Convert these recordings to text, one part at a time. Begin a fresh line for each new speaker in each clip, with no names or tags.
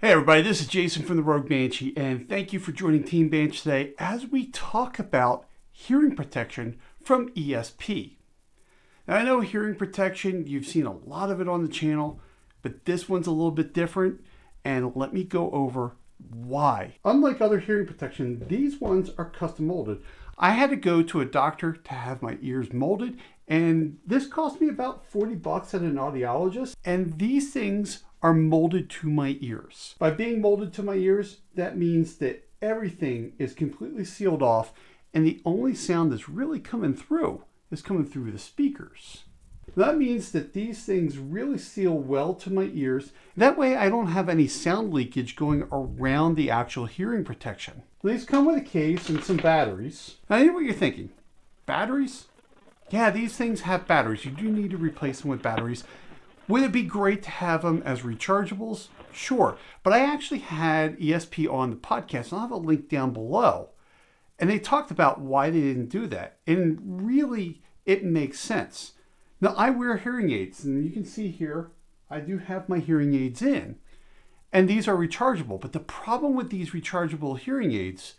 Hey everybody, this is Jason from the Rogue Banshee, and thank you for joining Team Banshee today as we talk about hearing protection from ESP. Now I know hearing protection, you've seen a lot of it on the channel, but this one's a little bit different, and let me go over why. Unlike other hearing protection, these ones are custom molded. I had to go to a doctor to have my ears molded, and this cost me about $40 at an audiologist, and these things are molded to my ears. By being molded to my ears, that means that everything is completely sealed off and the only sound that's really coming through is coming through the speakers. That means that these things really seal well to my ears. That way I don't have any sound leakage going around the actual hearing protection. These come with a case and some batteries. I know what you're thinking. Batteries? Yeah, these things have batteries. You do need to replace them with batteries. Would it be great to have them as rechargeables? Sure, but I actually had ESP on the podcast, and I'll have a link down below. And they talked about why they didn't do that. And really, it makes sense. Now, I wear hearing aids, and you can see here, I do have my hearing aids in. And these are rechargeable, but the problem with these rechargeable hearing aids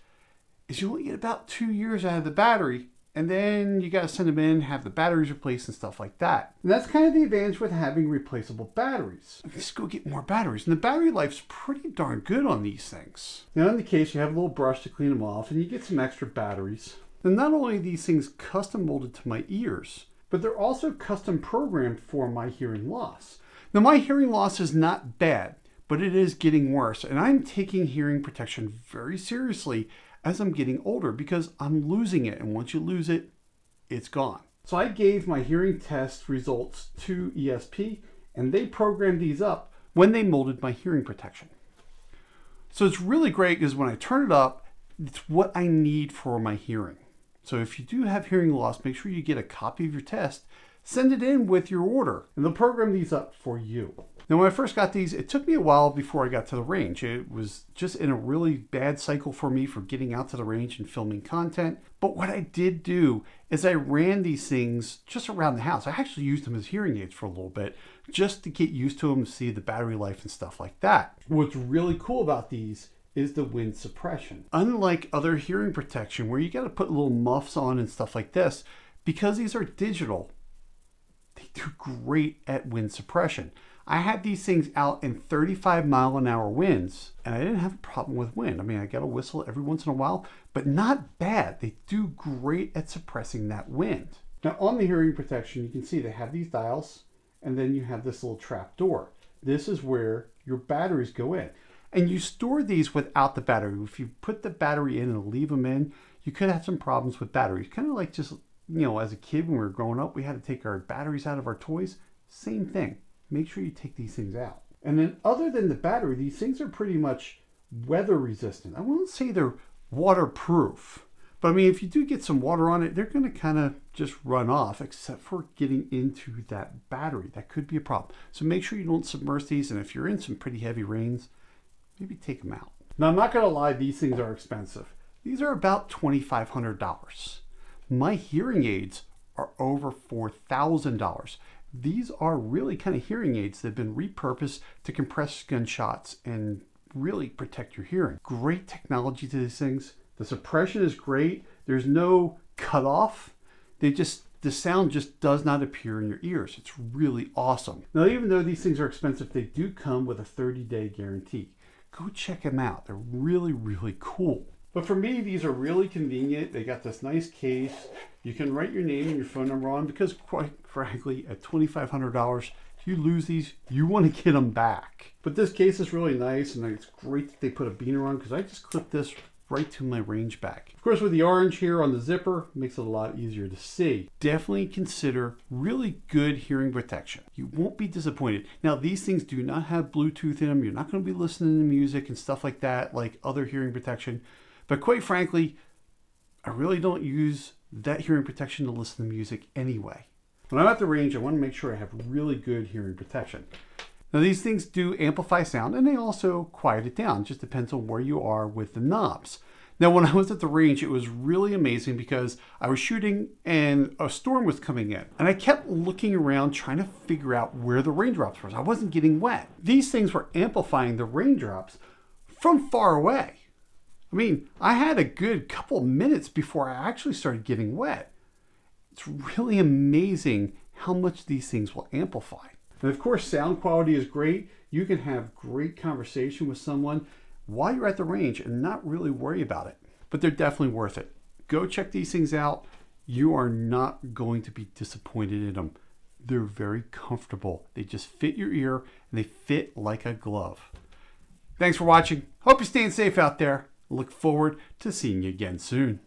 is you only get about 2 years out of the battery, and then you got to send them in, have the batteries replaced and stuff like that. And that's kind of the advantage with having replaceable batteries. Just go get more batteries. And the battery life's pretty darn good on these things. Now in the case, you have a little brush to clean them off and you get some extra batteries. And not only are these things custom molded to my ears, but they're also custom programmed for my hearing loss. Now my hearing loss is not bad, but it is getting worse. And I'm taking hearing protection very seriously as I'm getting older because I'm losing it, and once you lose it, it's gone. So I gave my hearing test results to ESP, and they programmed these up when they molded my hearing protection. So it's really great because when I turn it up, it's what I need for my hearing. So if you do have hearing loss, make sure you get a copy of your test, send it in with your order, and they'll program these up for you. Now, when I first got these, it took me a while before I got to the range. It was just in a really bad cycle for me for getting out to the range and filming content. But what I did do is I ran these things just around the house. I actually used them as hearing aids for a little bit just to get used to them, see the battery life and stuff like that. What's really cool about these is the wind suppression. Unlike other hearing protection where you got to put little muffs on and stuff like this, because these are digital, they do great at wind suppression. I had these things out in 35-mile-an-hour winds, and I didn't have a problem with wind. I mean, I got a whistle every once in a while, but not bad. They do great at suppressing that wind. Now, on the hearing protection, you can see they have these dials, and then you have this little trap door. This is where your batteries go in. And you store these without the battery. If you put the battery in and leave them in, you could have some problems with batteries. Kind of like just, as a kid when we were growing up, we had to take our batteries out of our toys. Same thing. Make sure you take these things out. And then other than the battery, these things are pretty much weather resistant. I won't say they're waterproof, but I mean, if you do get some water on it, they're going to kind of just run off, except for getting into that battery. That could be a problem. So make sure you don't submerge these. And if you're in some pretty heavy rains, maybe take them out. Now, I'm not going to lie, these things are expensive. These are about $2,500. My hearing aids are over $4,000. These are really kind of hearing aids that have been repurposed to compress gunshots and really protect your hearing. Great technology to these things. The suppression is great. There's no cutoff. The sound just does not appear in your ears. It's really awesome. Now, even though these things are expensive, they do come with a 30-day guarantee. Go check them out. They're really, really cool. But for me, these are really convenient. They got this nice case. You can write your name and your phone number on because, quite frankly, at $2,500, if you lose these, you want to get them back. But this case is really nice, and it's great that they put a beaner on because I just clipped this right to my range back. Of course, with the orange here on the zipper, makes it a lot easier to see. Definitely consider really good hearing protection. You won't be disappointed. Now, these things do not have Bluetooth in them. You're not going to be listening to music and stuff like that, like other hearing protection. But quite frankly, I really don't use that hearing protection to listen to music anyway. When I'm at the range, I want to make sure I have really good hearing protection. Now, these things do amplify sound, and they also quiet it down. It just depends on where you are with the knobs. Now, when I was at the range, it was really amazing because I was shooting and a storm was coming in. And I kept looking around trying to figure out where the raindrops were. I wasn't getting wet. These things were amplifying the raindrops from far away. I mean, I had a good couple minutes before I actually started getting wet. It's really amazing how much these things will amplify. And of course, sound quality is great. You can have great conversation with someone while you're at the range and not really worry about it. But they're definitely worth it. Go check these things out. You are not going to be disappointed in them. They're very comfortable. They just fit your ear and they fit like a glove. Thanks for watching. Hope you're staying safe out there. Look forward to seeing you again soon.